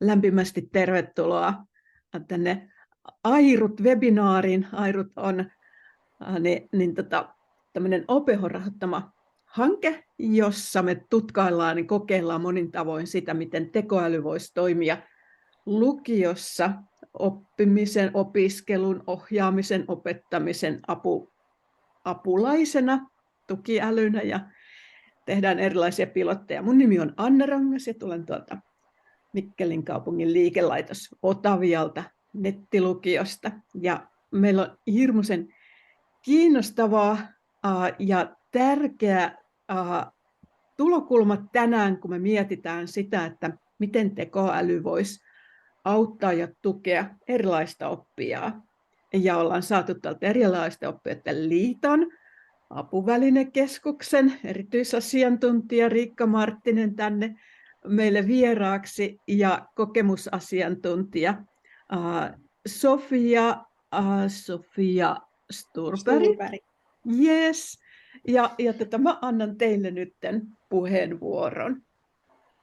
lämpimästi tervetuloa tänne Airut-webinaariin. Airut on tämmöinen OPH:n rahoittama hanke, jossa me tutkaillaan ja kokeillaan monin tavoin sitä, miten tekoäly voisi toimia lukiossa oppimisen, opiskelun, ohjaamisen, opettamisen apulaisena, tukiälynä, ja tehdään erilaisia pilotteja. Mun nimi on Anna Rangas ja tulen tuolta Mikkelin kaupungin liikelaitos Otavialta nettilukiosta. Ja meillä on hirmuisen kiinnostavaa ja tärkeä tulokulma tänään, kun me mietitään sitä, että miten tekoäly voisi auttaa ja tukea erilaista oppijaa. Ja ollaan saatu tältä erilaisten oppijoiden liiton, apuvälinekeskuksen erityisasiantuntija Riikka Marttinen tänne meille vieraaksi ja kokemusasiantuntija Sofia Sturberg. Yes. Ja mä annan teille nyt puheenvuoron.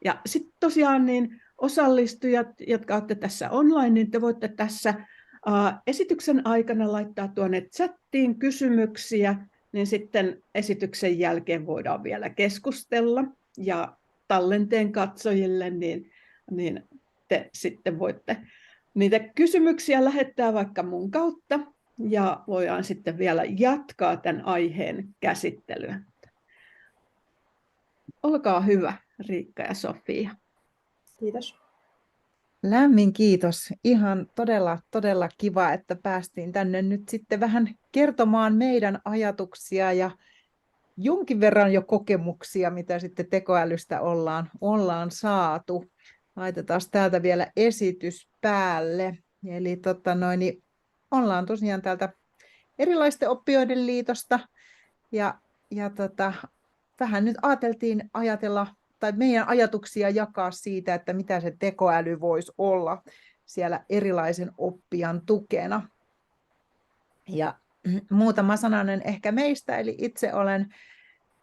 Ja sitten tosiaan niin osallistujat, jotka olette tässä online, niin te voitte tässä esityksen aikana laittaa tuonne chattiin kysymyksiä, niin sitten esityksen jälkeen voidaan vielä keskustella. Ja tallenteen katsojille, niin te sitten voitte niitä kysymyksiä lähettää vaikka mun kautta, ja voidaan sitten vielä jatkaa tämän aiheen käsittelyä. Olkaa hyvä, Riikka ja Sofia. Kiitos. Lämmin kiitos. Ihan todella kiva, että päästiin tänne nyt sitten vähän kertomaan meidän ajatuksia ja jonkin verran jo kokemuksia, mitä sitten tekoälystä ollaan saatu. Laitetaan täältä vielä esitys päälle. Eli ollaan tosiaan täältä erilaisten oppijoiden liitosta ja vähän nyt ajateltiin tai meidän ajatuksia jakaa siitä, että mitä se tekoäly voisi olla siellä erilaisen oppijan tukena. Ja muutama sananen ehkä meistä, eli itse olen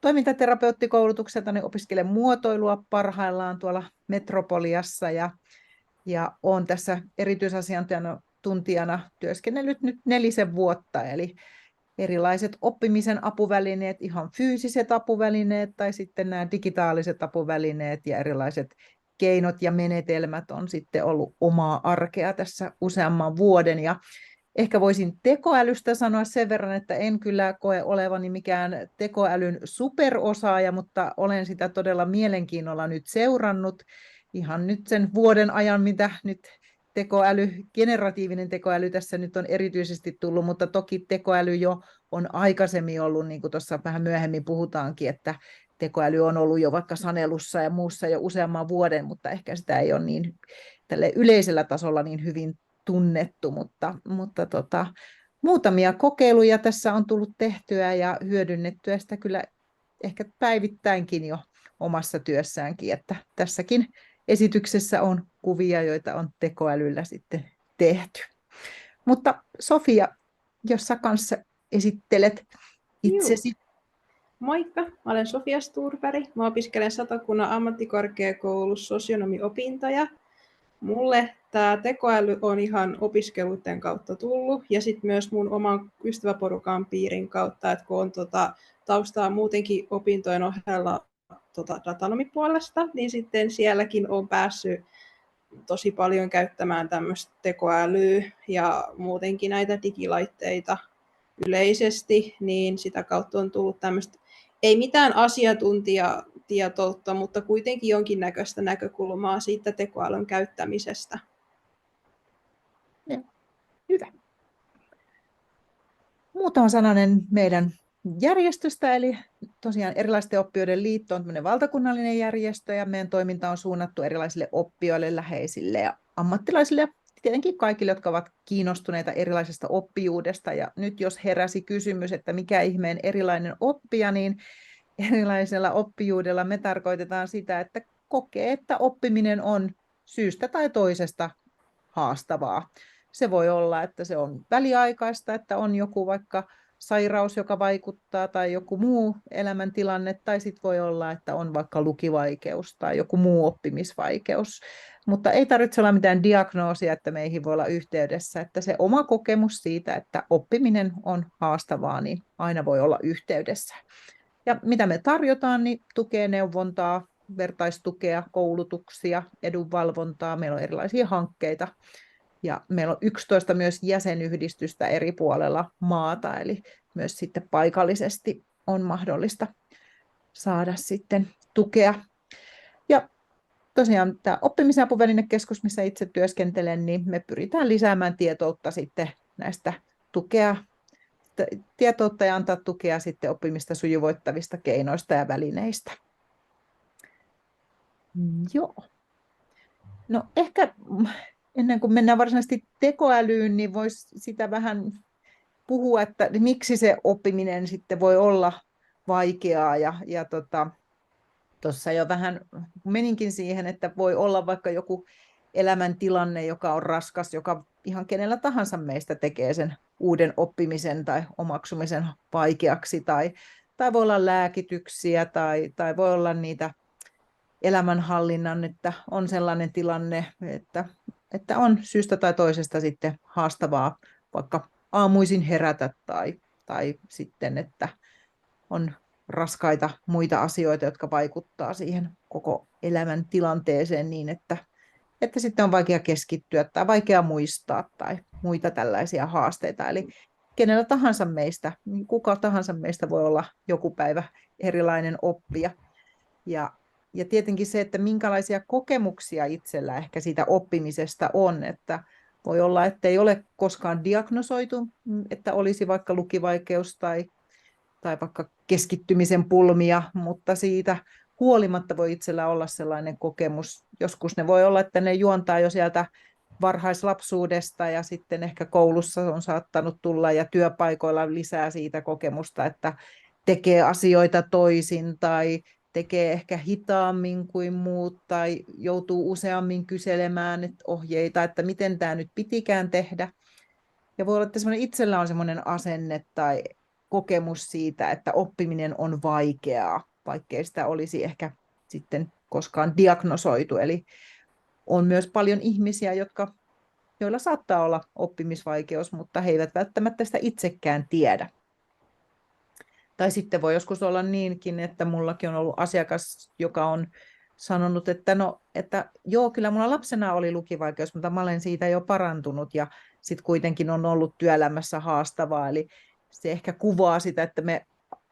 toimintaterapeuttikoulutukselta, niin opiskelen muotoilua parhaillaan tuolla Metropoliassa ja olen tässä erityisasiantuntijana työskennellyt nyt 4 vuotta, eli erilaiset oppimisen apuvälineet, ihan fyysiset apuvälineet tai sitten nämä digitaaliset apuvälineet ja erilaiset keinot ja menetelmät on sitten ollut omaa arkea tässä useamman vuoden. Ja ehkä voisin tekoälystä sanoa sen verran, että en kyllä koe olevani mikään tekoälyn superosaaja, mutta olen sitä todella mielenkiinnolla nyt seurannut ihan nyt sen vuoden ajan, mitä nyt generatiivinen tekoäly tässä nyt on erityisesti tullut, mutta toki tekoäly jo on aikaisemmin ollut, niin kuin tuossa vähän myöhemmin puhutaankin, että tekoäly on ollut jo vaikka sanelussa ja muussa jo useamman vuoden, mutta ehkä sitä ei ole niin tälle yleisellä tasolla niin hyvin tunnettu, mutta muutamia kokeiluja tässä on tullut tehtyä ja hyödynnettyä sitä kyllä ehkä päivittäinkin jo omassa työssäänkin, että tässäkin esityksessä on kuvia, joita on tekoälyllä sitten tehty. Mutta Sofia, jos sä kanssa esittelet itsesi. Moikka, mä olen Sofia Sturberg. Mä opiskelen Satakunnan ammattikorkeakoulussa sosionomiopintoja. Mulle tämä tekoäly on ihan opiskeluiden kautta tullut ja sitten myös mun oman ystäväporukan piirin kautta, että kun on taustaa muutenkin opintojen ohella datanomipuolesta, niin sitten sielläkin on päässyt tosi paljon käyttämään tämmöistä tekoälyä ja muutenkin näitä digilaitteita yleisesti, niin sitä kautta on tullut tämmöistä, ei mitään asiantuntijatietoutta, mutta kuitenkin jonkinnäköistä näkökulmaa siitä tekoälyn käyttämisestä. Hyvä. Muutama sananen meidän järjestöstä, eli tosiaan Erilaisten oppijoiden liitto on tämmöinen valtakunnallinen järjestö, ja meidän toiminta on suunnattu erilaisille oppijoille, läheisille ja ammattilaisille, ja tietenkin kaikille, jotka ovat kiinnostuneita erilaisesta oppijuudesta. Ja nyt jos heräsi kysymys, että mikä ihmeen erilainen oppija, niin erilaisella oppijuudella me tarkoitetaan sitä, että kokee, että oppiminen on syystä tai toisesta haastavaa. Se voi olla, että se on väliaikaista, että on joku vaikka sairaus, joka vaikuttaa, tai joku muu elämäntilanne, tai sitten voi olla, että on vaikka lukivaikeus tai joku muu oppimisvaikeus. Mutta ei tarvitse olla mitään diagnoosia, että meihin voi olla yhteydessä, että se oma kokemus siitä, että oppiminen on haastavaa, niin aina voi olla yhteydessä. Ja mitä me tarjotaan, niin tukea, neuvontaa, vertaistukea, koulutuksia, edunvalvontaa, meillä on erilaisia hankkeita. Ja meillä on 11 myös jäsenyhdistystä eri puolella maata, eli myös sitten paikallisesti on mahdollista saada sitten tukea. Ja tosiaan tämä oppimisapuvälinekeskus, missä itse työskentelen, niin me pyritään lisäämään tietoutta sitten näistä tietoutta ja antaa tukea sitten oppimista sujuvoittavista keinoista ja välineistä. Joo. No ehkä ennen kuin mennään varsinaisesti tekoälyyn, niin voisi sitä vähän puhua, että miksi se oppiminen sitten voi olla vaikeaa. Ja tuossa jo vähän meninkin siihen, että voi olla vaikka joku elämäntilanne, joka on raskas, joka ihan kenellä tahansa meistä tekee sen uuden oppimisen tai omaksumisen vaikeaksi. Tai voi olla lääkityksiä tai voi olla niitä elämänhallinnan, että on sellainen tilanne, että on syystä tai toisesta sitten haastavaa vaikka aamuisin herätä tai sitten, että on raskaita muita asioita, jotka vaikuttaa siihen koko elämän tilanteeseen niin, että sitten on vaikea keskittyä tai vaikea muistaa tai muita tällaisia haasteita. Eli kenellä tahansa meistä, kuka tahansa meistä voi olla joku päivä erilainen oppija. Ja tietenkin se, että minkälaisia kokemuksia itsellä ehkä siitä oppimisesta on, että voi olla, että ei ole koskaan diagnosoitu, että olisi vaikka lukivaikeus tai vaikka keskittymisen pulmia, mutta siitä huolimatta voi itsellä olla sellainen kokemus. Joskus ne voi olla, että ne juontaa jo sieltä varhaislapsuudesta ja sitten ehkä koulussa on saattanut tulla ja työpaikoilla lisää siitä kokemusta, että tekee asioita toisin tai tekee ehkä hitaammin kuin muut tai joutuu useammin kyselemään ohjeita, että miten tämä nyt pitikään tehdä. Ja voi olla, että itsellä on sellainen asenne tai kokemus siitä, että oppiminen on vaikeaa, vaikkei sitä olisi ehkä sitten koskaan diagnosoitu. Eli on myös paljon ihmisiä, joilla saattaa olla oppimisvaikeus, mutta he eivät välttämättä sitä itsekään tiedä. Tai sitten voi joskus olla niinkin, että mullakin on ollut asiakas, joka on sanonut, että joo, kyllä mulla lapsena oli lukivaikeus, mutta mä olen siitä jo parantunut ja sitten kuitenkin on ollut työelämässä haastavaa. Eli se ehkä kuvaa sitä, että me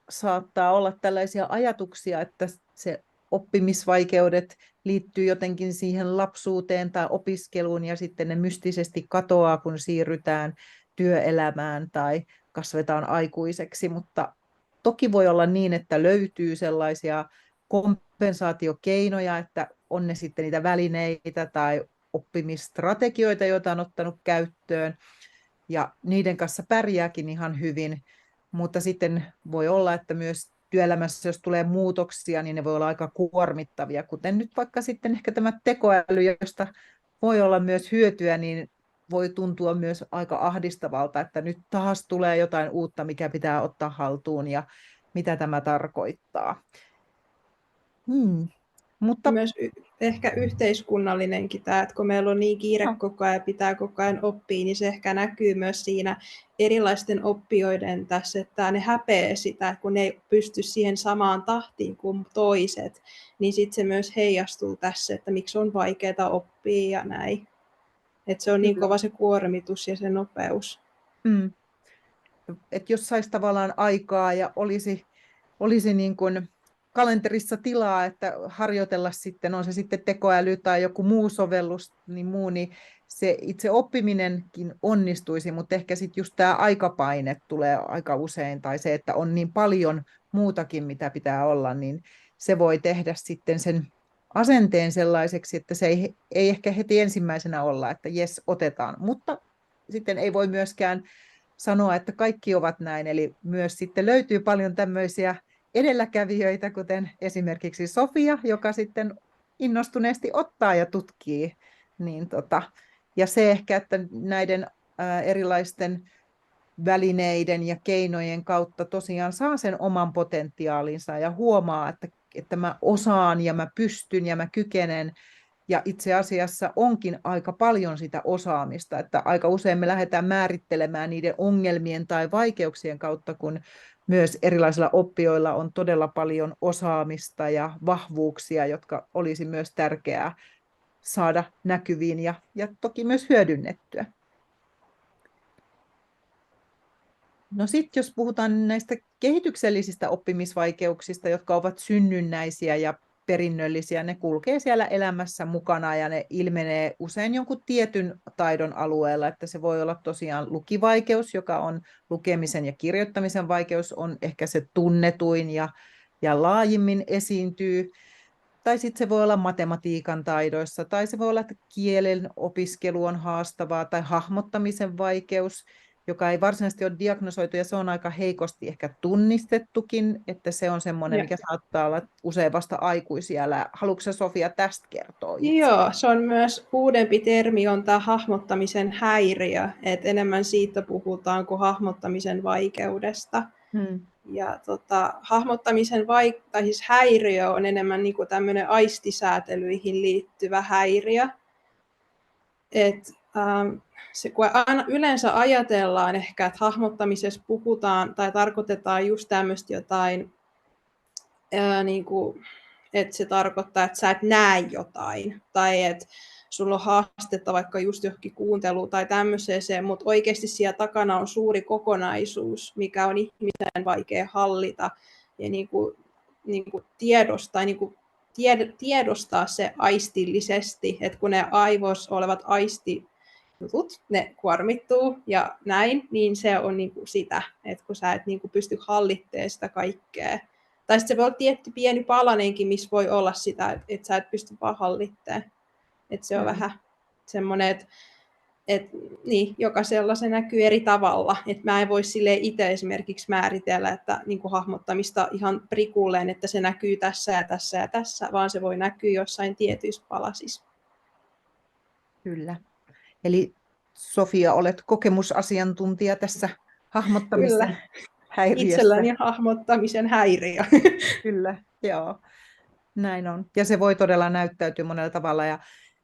saattaa olla tällaisia ajatuksia, että se oppimisvaikeudet liittyy jotenkin siihen lapsuuteen tai opiskeluun ja sitten ne mystisesti katoaa, kun siirrytään työelämään tai kasvetaan aikuiseksi, mutta toki voi olla niin, että löytyy sellaisia kompensaatiokeinoja, että on ne sitten niitä välineitä tai oppimisstrategioita, joita on ottanut käyttöön, ja niiden kanssa pärjääkin ihan hyvin, mutta sitten voi olla, että myös työelämässä, jos tulee muutoksia, niin ne voi olla aika kuormittavia, kuten nyt vaikka sitten ehkä tämä tekoäly, josta voi olla myös hyötyä, niin voi tuntua myös aika ahdistavalta, että nyt taas tulee jotain uutta, mikä pitää ottaa haltuun ja mitä tämä tarkoittaa. Mutta myös ehkä yhteiskunnallinenkin tämä, että kun meillä on niin kiire koko ajan ja pitää koko ajan oppia, niin se ehkä näkyy myös siinä erilaisten oppijoiden tässä, että ne häpeää sitä, kun ne ei pysty siihen samaan tahtiin kuin toiset, niin sitten se myös heijastuu tässä, että miksi on vaikeaa oppia ja näin. Että se on niin kova se kuormitus ja se nopeus. Et jos saisi tavallaan aikaa ja olisi niin kuin kalenterissa tilaa, että harjoitella sitten, on se sitten tekoäly tai joku muu sovellus, niin se itse oppiminenkin onnistuisi, mutta ehkä sitten just tämä aikapaine tulee aika usein, tai se, että on niin paljon muutakin, mitä pitää olla, niin se voi tehdä sitten sen asenteen sellaiseksi, että se ei ehkä heti ensimmäisenä olla, että jes, otetaan, mutta sitten ei voi myöskään sanoa, että kaikki ovat näin, eli myös sitten löytyy paljon tämmöisiä edelläkävijöitä, kuten esimerkiksi Sofia, joka sitten innostuneesti ottaa ja tutkii. Ja se ehkä, että näiden erilaisten välineiden ja keinojen kautta tosiaan saa sen oman potentiaalinsa ja huomaa, että mä osaan ja mä pystyn ja mä kykenen. Ja itse asiassa onkin aika paljon sitä osaamista, että aika usein me lähdetään määrittelemään niiden ongelmien tai vaikeuksien kautta, kun myös erilaisilla oppijoilla on todella paljon osaamista ja vahvuuksia, jotka olisi myös tärkeää saada näkyviin ja toki myös hyödynnettyä. No sitten jos puhutaan näistä kehityksellisistä oppimisvaikeuksista, jotka ovat synnynnäisiä ja perinnöllisiä, ne kulkee siellä elämässä mukana ja ne ilmenee usein jonkun tietyn taidon alueella, että se voi olla tosiaan lukivaikeus, joka on lukemisen ja kirjoittamisen vaikeus, on ehkä se tunnetuin ja laajimmin esiintyy. Tai sitten se voi olla matematiikan taidoissa, tai se voi olla, että kielen opiskelu on haastavaa, tai hahmottamisen vaikeus, joka ei varsinaisesti ole diagnosoitu, ja se on aika heikosti ehkä tunnistettukin, että se on semmoinen, mikä saattaa olla usein vasta aikuisiällä. Haluatko Sofia tästä kertoa itse? Joo, se on myös uudempi termi, on tämä hahmottamisen häiriö, että enemmän siitä puhutaan kuin hahmottamisen vaikeudesta. Ja hahmottamisen häiriö on enemmän niin kuin tämmöinen aistisäätelyihin liittyvä häiriö. Kun yleensä ajatellaan ehkä, että hahmottamisessa puhutaan tai tarkoitetaan just tämmöistä jotain, niin kuin, että se tarkoittaa, että sä et näe jotain tai että sulla on haastetta vaikka just johonkin kuunteluun tai tämmöiseen, mutta oikeasti siellä takana on suuri kokonaisuus, mikä on ihmisen vaikea hallita ja niin kuin tiedostaa se aistillisesti, että kun ne aivoissa olevat aistijutut, ne kuormittuu ja näin, niin se on niin kuin sitä, että kun sä et niin kuin pysty hallittemaan sitä kaikkea. Tai sitten se voi olla tietty pieni palanenkin, missä voi olla sitä, että sä et pysty vaan hallittemaan. Että se on vähän semmoinen, että niin, jokaisella se näkyy eri tavalla. Että mä en voi itse esimerkiksi määritellä, että niin kuin hahmottamista ihan prikulleen, että se näkyy tässä ja tässä ja tässä, vaan se voi näkyä jossain tietyissä palasissa. Kyllä. Eli Sofia, olet kokemusasiantuntija tässä hahmottamisen häiriössä. Itselläni hahmottamisen häiriö. Kyllä, joo. Näin on. Ja se voi todella näyttäytyä monella tavalla.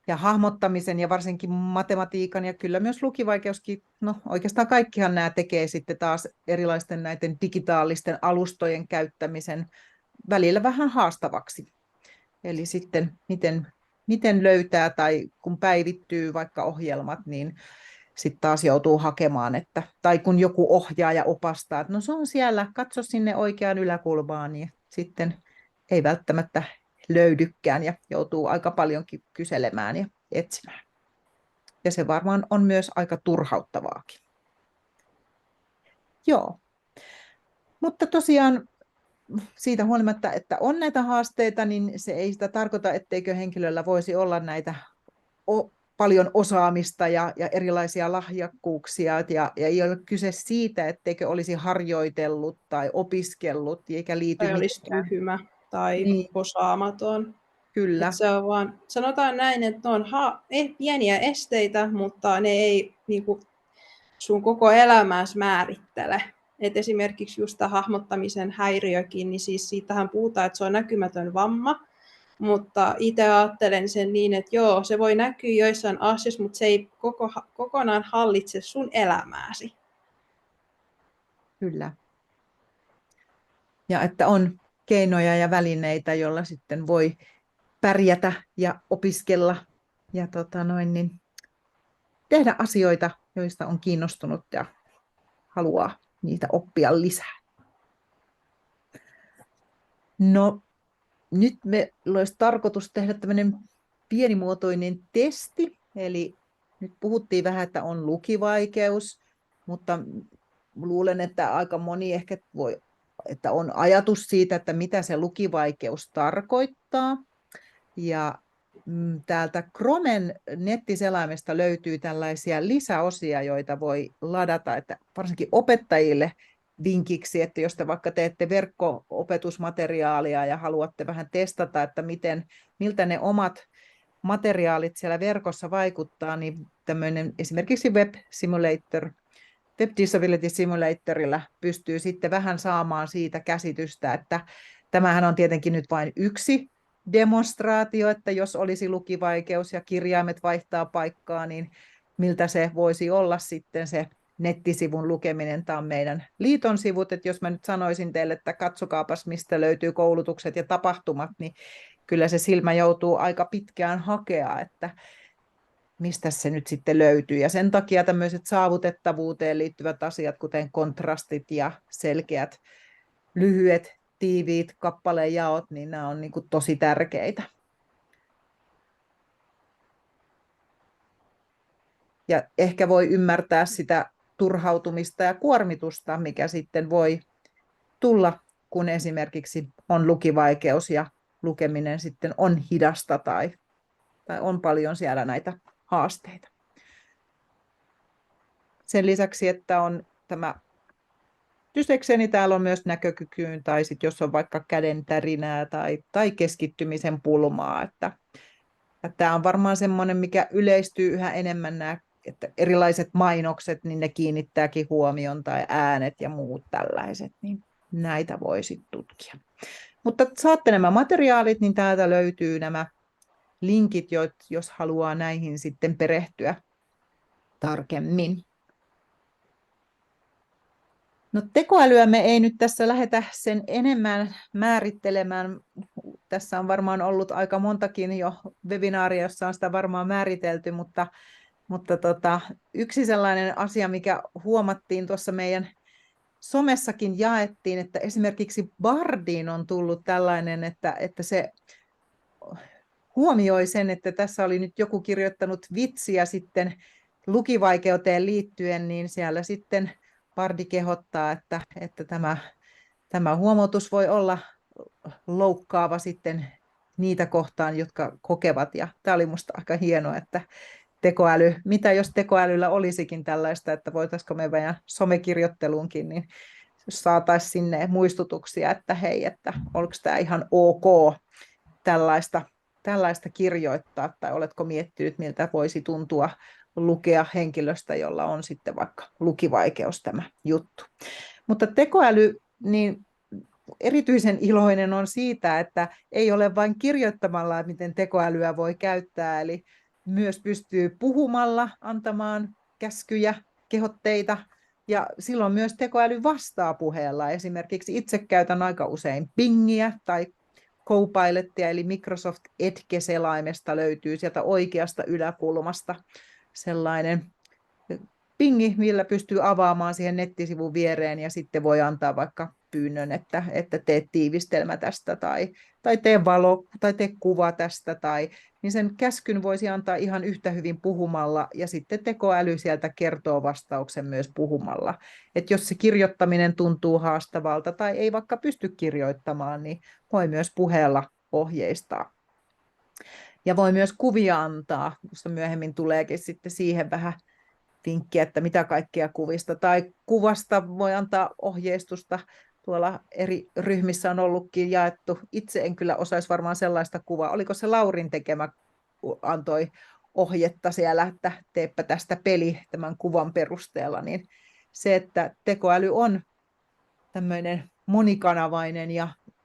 Ja hahmottamisen ja varsinkin matematiikan ja kyllä myös lukivaikeuskin, no oikeastaan kaikkihan nämä tekee sitten taas erilaisten näiden digitaalisten alustojen käyttämisen välillä vähän haastavaksi. Eli sitten miten löytää tai kun päivittyy vaikka ohjelmat, niin sitten taas joutuu hakemaan, tai kun joku ohjaaja opastaa, että no se on siellä, katso sinne oikeaan yläkulmaan, niin sitten ei välttämättä löydykään ja joutuu aika paljonkin kyselemään ja etsimään. Ja se varmaan on myös aika turhauttavaakin. Joo. Mutta tosiaan siitä huolimatta, että on näitä haasteita, niin se ei sitä tarkoita, etteikö henkilöllä voisi olla näitä paljon osaamista ja erilaisia lahjakkuuksia. Ja ei ole kyse siitä, etteikö olisi harjoitellut tai opiskellut, eikä liity tai olisi tyhmä tai osaamaton. Kyllä. Se on vaan, sanotaan näin, että ne on pieniä esteitä, mutta ne ei niin kuin, sun koko elämääsi määrittele. Et esimerkiksi just tämä hahmottamisen häiriökin, niin siis siitähän puhutaan, että se on näkymätön vamma, mutta itse ajattelen sen niin, että joo, se voi näkyä joissain asioissa, mutta se ei kokonaan hallitse sun elämääsi. Kyllä. Ja että on keinoja ja välineitä, joilla sitten voi pärjätä ja opiskella ja niin tehdä asioita, joista on kiinnostunut ja haluaa niitä oppia lisää. No, nyt meillä olisi tarkoitus tehdä tämmöinen pienimuotoinen testi, eli nyt puhuttiin vähän, että on lukivaikeus, mutta luulen, että aika moni ehkä että on ajatus siitä, että mitä se lukivaikeus tarkoittaa. Ja täältä Chromen nettiselaimesta löytyy tällaisia lisäosia, joita voi ladata, että varsinkin opettajille vinkiksi, että jos te vaikka teette verkko-opetusmateriaalia ja haluatte vähän testata, että miltä ne omat materiaalit siellä verkossa vaikuttaa, niin tämmöinen esimerkiksi Web Simulator Web Disability Simulatorilla pystyy sitten vähän saamaan siitä käsitystä, että tämähän on tietenkin nyt vain yksi demonstraatio, että jos olisi lukivaikeus ja kirjaimet vaihtaa paikkaa, niin miltä se voisi olla sitten se nettisivun lukeminen. Tämä on meidän liiton sivut, että jos mä nyt sanoisin teille, että katsokaapas mistä löytyy koulutukset ja tapahtumat, niin kyllä se silmä joutuu aika pitkään hakea, että mistä se nyt sitten löytyy. Ja sen takia tämmöiset saavutettavuuteen liittyvät asiat, kuten kontrastit ja selkeät, lyhyet, tiiviit kappalejaot, niin nämä on niin kuin tosi tärkeitä. Ja ehkä voi ymmärtää sitä turhautumista ja kuormitusta, mikä sitten voi tulla, kun esimerkiksi on lukivaikeus ja lukeminen sitten on hidasta tai on paljon siellä näitä haasteita. Sen lisäksi, että on tämä dysleksia, niin täällä on myös näkökykyyn tai sitten jos on vaikka käden tärinää tai keskittymisen pulmaa. Että tämä on varmaan semmoinen, mikä yleistyy yhä enemmän nämä että erilaiset mainokset, niin ne kiinnittääkin huomion tai äänet ja muut tällaiset, niin näitä voisi tutkia. Mutta saatte nämä materiaalit, niin täältä löytyy nämä linkit, jos haluaa näihin sitten perehtyä tarkemmin. No, tekoälyä me ei nyt tässä lähdetä sen enemmän määrittelemään. Tässä on varmaan ollut aika montakin jo webinaaria, jossa on sitä varmaan määritelty, mutta yksi sellainen asia, mikä huomattiin tuossa meidän somessakin jaettiin, että esimerkiksi Bardiin on tullut tällainen, että se huomioi sen, että tässä oli nyt joku kirjoittanut vitsiä sitten lukivaikeuteen liittyen, niin siellä sitten Bardi kehottaa, että tämä huomautus voi olla loukkaava sitten niitä kohtaan, jotka kokevat. Ja tämä oli minusta aika hienoa, että tekoäly, mitä jos tekoälyllä olisikin tällaista, että voitaisiko me meidän somekirjoitteluunkin, niin jos saataisiin sinne muistutuksia, että hei, että oliko tämä ihan ok tällaista kirjoittaa, tai oletko miettinyt, miltä voisi tuntua lukea henkilöstä, jolla on sitten vaikka lukivaikeus tämä juttu. Mutta tekoäly, niin erityisen iloinen on siitä, että ei ole vain kirjoittamalla, miten tekoälyä voi käyttää, eli myös pystyy puhumalla antamaan käskyjä, kehotteita, ja silloin myös tekoäly vastaa puheella. Esimerkiksi itse käytän aika usein Bingiä tai Copilotia, eli Microsoft Edge-selaimesta löytyy sieltä oikeasta yläkulmasta sellainen pingi, millä pystyy avaamaan siihen nettisivun viereen ja sitten voi antaa vaikka pyynnön, että tee tiivistelmä tästä tai tee valo tai tee kuva tästä. Niin sen käskyn voisi antaa ihan yhtä hyvin puhumalla ja sitten tekoäly sieltä kertoo vastauksen myös puhumalla. Että jos se kirjoittaminen tuntuu haastavalta tai ei vaikka pysty kirjoittamaan, niin voi myös puheella ohjeistaa. Ja voi myös kuvia antaa, josta myöhemmin tuleekin sitten siihen vähän vinkkiä, että mitä kaikkea kuvista. Tai kuvasta voi antaa ohjeistusta. Tuolla eri ryhmissä on ollutkin jaettu. Itse en kyllä osaisi varmaan sellaista kuvaa. Oliko se Laurin tekemä, antoi ohjetta siellä, että teepä tästä peli tämän kuvan perusteella. Niin se, että tekoäly on tämmöinen monikanavainen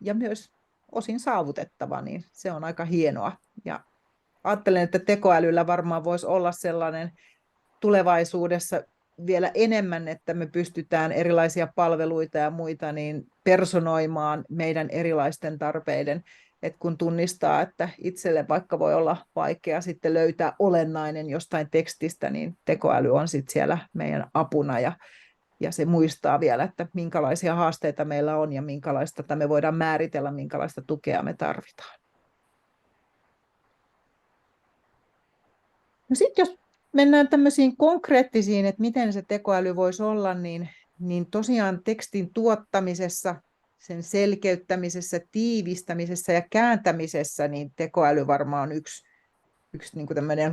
ja myös osin saavutettava, niin se on aika hienoa. Ja ajattelen, että tekoälyllä varmaan voisi olla sellainen tulevaisuudessa vielä enemmän, että me pystytään erilaisia palveluita ja muita niin personoimaan meidän erilaisten tarpeiden. Et kun tunnistaa, että itselle vaikka voi olla vaikea sitten löytää olennainen jostain tekstistä, niin tekoäly on sitten siellä meidän apuna ja se muistaa vielä, että minkälaisia haasteita meillä on ja minkälaista me voidaan määritellä, minkälaista tukea me tarvitaan. No sitten jos mennään tämmöisiin konkreettisiin, että miten se tekoäly voisi olla, niin tosiaan tekstin tuottamisessa, sen selkeyttämisessä, tiivistämisessä ja kääntämisessä, niin tekoäly varmaan on yksi niin kuin tämmöinen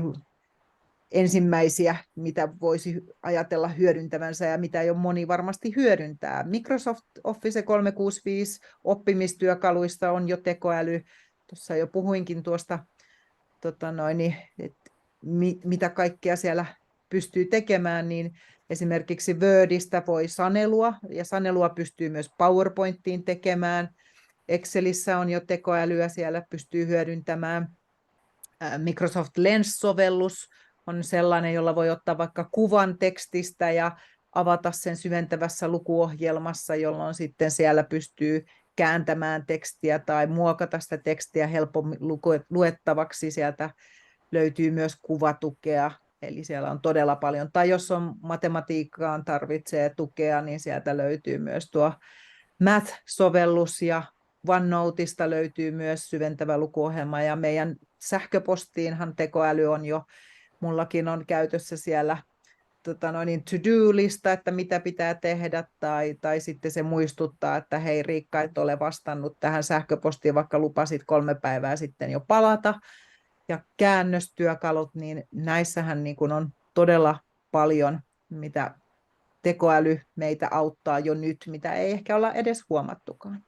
ensimmäisiä, mitä voisi ajatella hyödyntävänsä ja mitä jo moni varmasti hyödyntää. Microsoft Office 365 oppimistyökaluista on jo tekoäly. Tuossa jo puhuinkin tuosta, että mitä kaikkea siellä pystyy tekemään, niin Esimerkiksi Wordistä voi sanelua, ja sanelua pystyy myös PowerPointiin tekemään. Excelissä on jo tekoälyä, siellä pystyy hyödyntämään. Microsoft Lens-sovellus on sellainen, jolla voi ottaa vaikka kuvan tekstistä ja avata sen syventävässä lukuohjelmassa, jolloin sitten siellä pystyy kääntämään tekstiä tai muokata sitä tekstiä helpommin luettavaksi. Sieltä löytyy myös kuvatukea, eli siellä on todella paljon. Tai jos on matematiikkaan tarvitsee tukea, niin sieltä löytyy myös tuo Math-sovellus ja OneNoteista löytyy myös syventävä lukuohjelma ja meidän sähköpostiinhan tekoäly on jo, mullakin on käytössä siellä to-do-lista, että mitä pitää tehdä, tai sitten se muistuttaa, että hei Riikka, et ole vastannut tähän sähköpostiin, vaikka lupasit 3 päivää sitten jo palata. Ja käännöstyökalut, niin näissähän niin kuin on todella paljon, mitä tekoäly meitä auttaa jo nyt, mitä ei ehkä olla edes huomattukaan.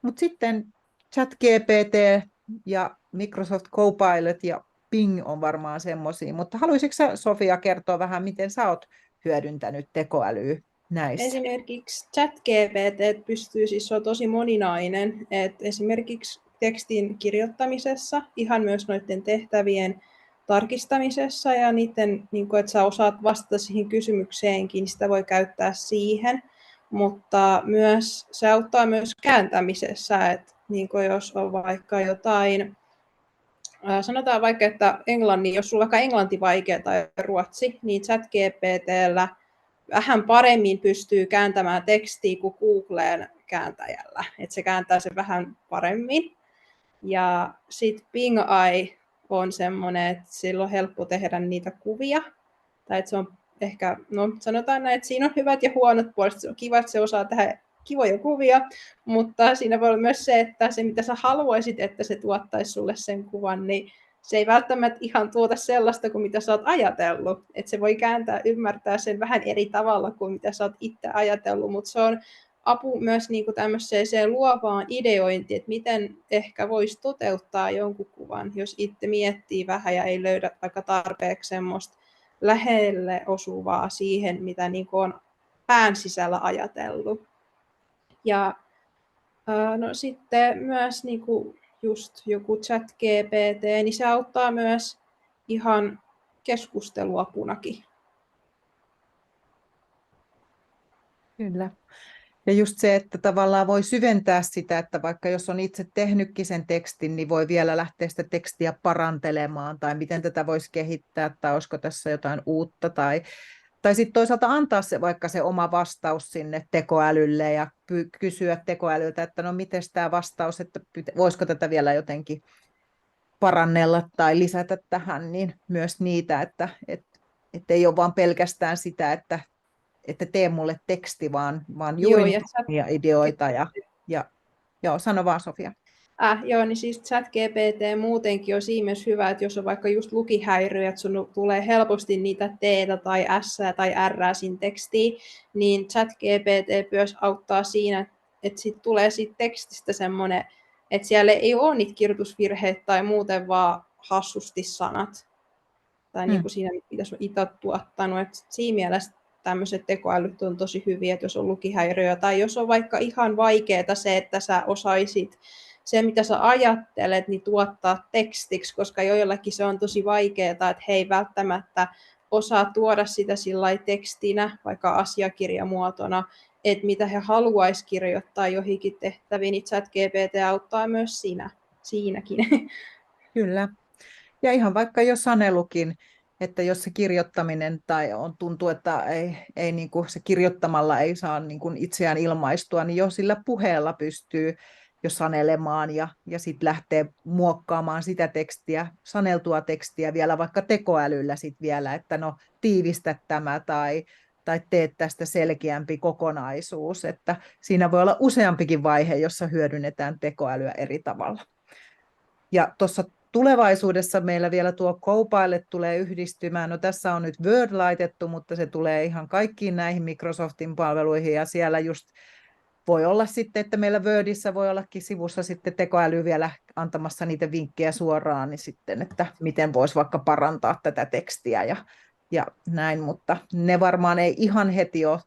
Mutta sitten ChatGPT ja Microsoft Copilot ja Bing on varmaan semmoisia, mutta haluaisitko sä, Sofia, kertoa vähän, miten sä oot hyödyntänyt tekoälyä näissä? Esimerkiksi ChatGPT pystyy siis on tosi moninainen, että esimerkiksi tekstin kirjoittamisessa, ihan myös noiden tehtävien tarkistamisessa ja niiden, niin kuin, että sä osaat vastata siihen kysymykseenkin, sitä voi käyttää siihen, mutta myös, se auttaa myös kääntämisessä, että niin kuin jos on vaikka jotain, sanotaan vaikka, että jos sulla on vaikka englanti vaikea tai ruotsi, niin ChatGPT:llä vähän paremmin pystyy kääntämään tekstiä kuin Googlen kääntäjällä, että se kääntää sen vähän paremmin. Ja sitten Bing Eye on semmoinen, että sillä on helppo tehdä niitä kuvia, tai että se on ehkä, no sanotaan näin, että siinä on hyvät ja huonot puolet, se on kiva, että se osaa tehdä kivoja kuvia, mutta siinä voi olla myös se, että se mitä sä haluaisit, että se tuottaisi sulle sen kuvan, niin se ei välttämättä ihan tuota sellaista kuin mitä sä oot ajatellut. Että se voi ymmärtää sen vähän eri tavalla kuin mitä sä oot itse ajatellut, mutta se on apu myös niin kuin tämmöiseen luovaan ideointiin, että miten ehkä voisi toteuttaa jonkun kuvan, jos itse miettii vähän ja ei löydä vaikka tarpeeksi semmoista lähelle osuvaa siihen, mitä niin kuin on pään sisällä ajatellut. Ja no sitten myös niin kuin just joku ChatGPT, niin se auttaa myös ihan keskusteluapunakin. Kyllä. Ja just se, että tavallaan voi syventää sitä, että vaikka jos on itse tehnytkin sen tekstin, niin voi vielä lähteä sitä tekstiä parantelemaan, tai miten tätä voisi kehittää, tai olisiko tässä jotain uutta, tai sitten toisaalta antaa se vaikka se oma vastaus sinne tekoälylle ja kysyä tekoälyltä, että no miten tämä vastaus, että voisiko tätä vielä jotenkin parannella tai lisätä tähän, niin myös niitä, että ei ole vaan pelkästään sitä, että tee mulle teksti, vaan juuri ja ideoita. Joo, sano vaan Sofia. Niin siis ChatGPT muutenkin on siinä mielessä hyvä, että jos on vaikka just lukihäiriö, että sun tulee helposti niitä T tai S tai R siinä tekstiin, niin ChatGPT myös auttaa siinä, että sit tulee siitä tekstistä semmoinen, että siellä ei ole niitä kirjoitusvirheitä tai muuten vaan hassusti sanat. Tai niin kuin siinä, mitä sun itse tuottanut. Et siinä mielessä tämmöiset tekoälyt on tosi hyviä, että jos on lukihäiriö tai jos on vaikka ihan vaikeaa se, että sä osaisit se, mitä sä ajattelet, niin tuottaa tekstiksi, koska joillakin se on tosi vaikeaa, että he ei välttämättä osaa tuoda sitä sillä tekstinä, vaikka asiakirjamuotona, että mitä he haluaisivat kirjoittaa johonkin tehtäviin, niin ChatGPT auttaa myös siinäkin. Kyllä. Ja ihan vaikka jo sanelukin, että jos se kirjoittaminen tai tuntuu, että ei niin kuin se kirjoittamalla ei saa niin kuin itseään ilmaistua, niin jo sillä puheella pystyy jo sanelemaan ja sitten lähtee muokkaamaan sitä tekstiä, saneltua tekstiä vielä vaikka tekoälyllä sitten vielä, että no tiivistä tämä tai teet tästä selkeämpi kokonaisuus, että siinä voi olla useampikin vaihe, jossa hyödynnetään tekoälyä eri tavalla. Ja tuossa tulevaisuudessa meillä vielä tuo Copilot tulee yhdistymään. No tässä on nyt Word laitettu, mutta se tulee ihan kaikkiin näihin Microsoftin palveluihin ja siellä just voi olla sitten, että meillä Wordissä voi ollakin sivussa sitten tekoäly vielä antamassa niitä vinkkejä suoraan, niin sitten, että miten voisi vaikka parantaa tätä tekstiä ja ja näin, mutta ne varmaan ei ihan heti ole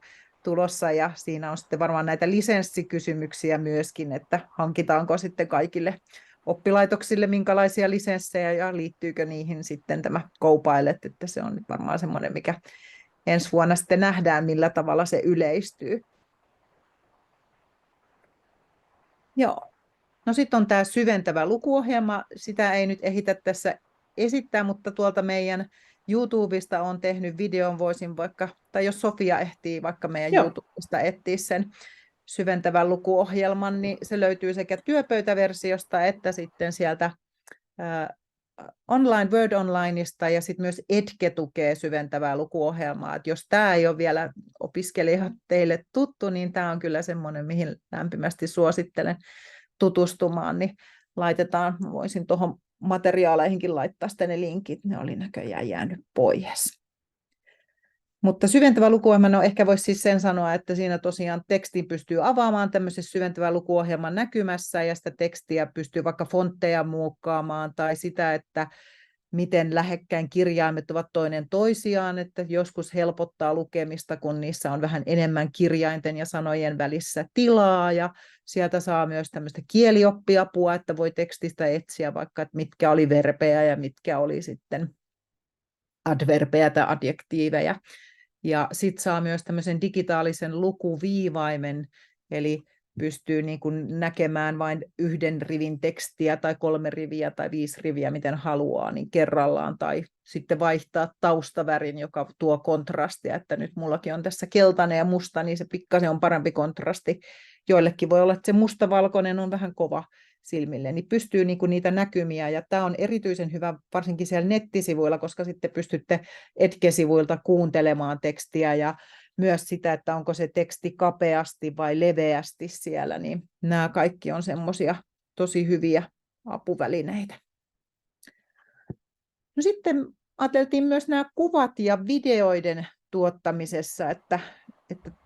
tulossa, ja siinä on sitten varmaan näitä lisenssikysymyksiä myöskin, että hankitaanko sitten kaikille oppilaitoksille minkälaisia lisenssejä ja liittyykö niihin sitten tämä Copilot, että se on nyt varmaan semmoinen, mikä ensi vuonna sitten nähdään, millä tavalla se yleistyy. Joo. No sitten on tämä syventävä lukuohjelma, sitä ei nyt ehitä tässä esittää, mutta tuolta meidän YouTubesta on tehnyt videon, voisin vaikka, tai jos Sofia ehtii vaikka meidän YouTubesta etsiä sen syventävän lukuohjelman, niin se löytyy sekä työpöytäversiosta että sitten sieltä Word Onlineista, ja sitten myös Edge tukee syventävää lukuohjelmaa. Et jos tämä ei ole vielä opiskelijat teille tuttu, niin tämä on kyllä semmoinen, mihin lämpimästi suosittelen tutustumaan, niin laitetaan, voisin tuohon materiaaleihinkin laittaa sitten ne linkit, ne oli näköjään jäänyt pois. Mutta syventävä lukuohjelma, no ehkä voisi siis sen sanoa, että siinä tosiaan tekstin pystyy avaamaan tämmöisessä syventävän lukuohjelman näkymässä, ja sitä tekstiä pystyy vaikka fontteja muokkaamaan, tai sitä, että miten lähekkäin kirjaimet ovat toinen toisiaan, että joskus helpottaa lukemista, kun niissä on vähän enemmän kirjainten ja sanojen välissä tilaa, ja sieltä saa myös tämmöistä kielioppiapua, että voi tekstistä etsiä vaikka, että mitkä oli verbejä ja mitkä oli sitten adverbejä tai adjektiiveja. Ja sitten saa myös tämmöisen digitaalisen lukuviivaimen, eli pystyy niin kuin näkemään vain 1 rivin tekstiä tai 3 riviä tai 5 riviä, miten haluaa, niin kerrallaan, tai sitten vaihtaa taustavärin, joka tuo kontrastia, että nyt mullakin on tässä keltainen ja musta, niin se pikkasen on parempi kontrasti. Joillekin voi olla, että se mustavalkoinen on vähän kova silmille, niin pystyy niin kuin niitä näkymiä, ja tämä on erityisen hyvä varsinkin siellä nettisivuilla, koska sitten pystytte Edge-sivuilta kuuntelemaan tekstiä, ja myös sitä, että onko se teksti kapeasti vai leveästi siellä, niin nämä kaikki on semmoisia tosi hyviä apuvälineitä. No sitten ajateltiin myös nämä kuvat ja videoiden tuottamisessa, että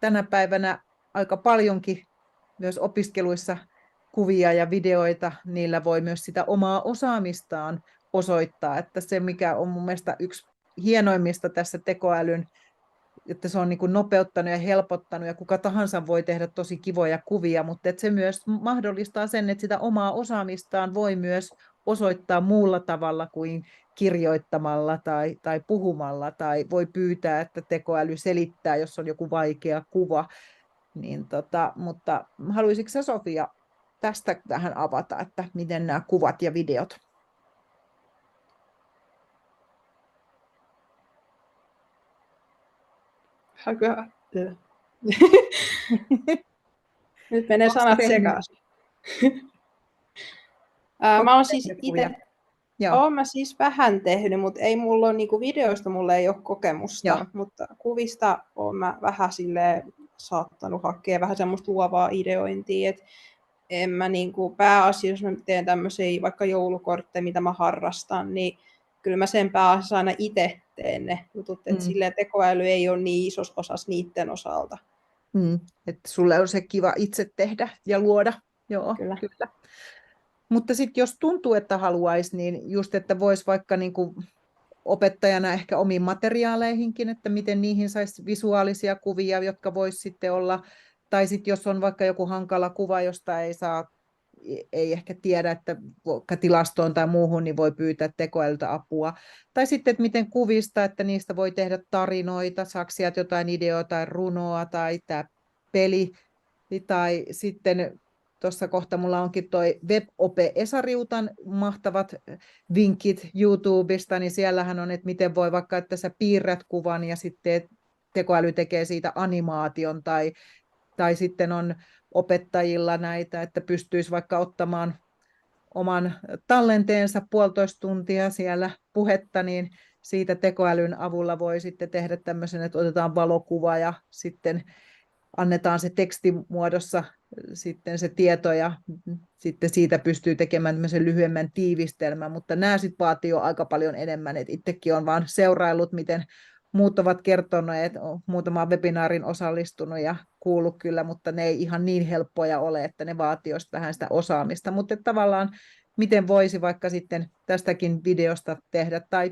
tänä päivänä aika paljonkin myös opiskeluissa kuvia ja videoita, niillä voi myös sitä omaa osaamistaan osoittaa, että se mikä on mun mielestä yksi hienoimmista tässä tekoälyn, että se on niin kuin nopeuttanut ja helpottanut, ja kuka tahansa voi tehdä tosi kivoja kuvia, mutta että se myös mahdollistaa sen, että sitä omaa osaamistaan voi myös osoittaa muulla tavalla kuin kirjoittamalla tai puhumalla, tai voi pyytää, että tekoäly selittää, jos on joku vaikea kuva. Niin mutta haluaisitko sä, Sofia, tästä tähän avata, että miten nämä kuvat ja videot? Nyt menee sanat sekaisin. Mä oon siis itse, oon mä siis vähän tehnyt, mutta ei mulla ole, niinku videoista mulla ei ole kokemusta, joo, mutta kuvista oon mä vähän silleen saattanut hakea vähän semmoista luovaa ideointia, että en mä niinku pääasiassa, jos mä teen tämmöisiä vaikka joulukortteja, mitä mä harrastan, niin kyllä mä sen pääasiassa aina itse teen ne jutut, että silleen tekoäly ei ole niin isossa osassa niiden osalta. Että sulle on se kiva itse tehdä ja luoda. Joo, kyllä. Mutta sitten jos tuntuu, että haluaisi, niin just, että voisi vaikka niinku opettajana ehkä omiin materiaaleihinkin, että miten niihin saisi visuaalisia kuvia, jotka voisi sitten olla, tai sitten jos on vaikka joku hankala kuva, josta ei ehkä tiedä, että tilastoon tai muuhun, niin voi pyytää tekoälyltä apua. Tai sitten, että miten kuvista, että niistä voi tehdä tarinoita, saako sieltä jotain ideoita tai runoa tai tämä peli. Tai sitten tuossa kohta mulla onkin toi WebOpe Esa-Riutan mahtavat vinkit YouTubesta, niin siellähän on, että miten voi vaikka, että sä piirrät kuvan ja sitten tekoäly tekee siitä animaation, tai sitten on opettajilla näitä, että pystyisi vaikka ottamaan oman tallenteensa 1,5 tuntia siellä puhetta, niin siitä tekoälyn avulla voi sitten tehdä tämmöisen, että otetaan valokuva ja sitten annetaan se tekstimuodossa sitten se tieto, ja sitten siitä pystyy tekemään tämmöisen lyhyemmän tiivistelmän, mutta nämä sitten vaatii jo aika paljon enemmän, että itsekin olen vaan seuraillut, miten muut ovat kertoneet, muutamaan webinaarin osallistunut ja kuullut kyllä, mutta ne ei ihan niin helppoja ole, että ne vaatii vähän sitä osaamista, mutta tavallaan miten voisi vaikka sitten tästäkin videosta tehdä, tai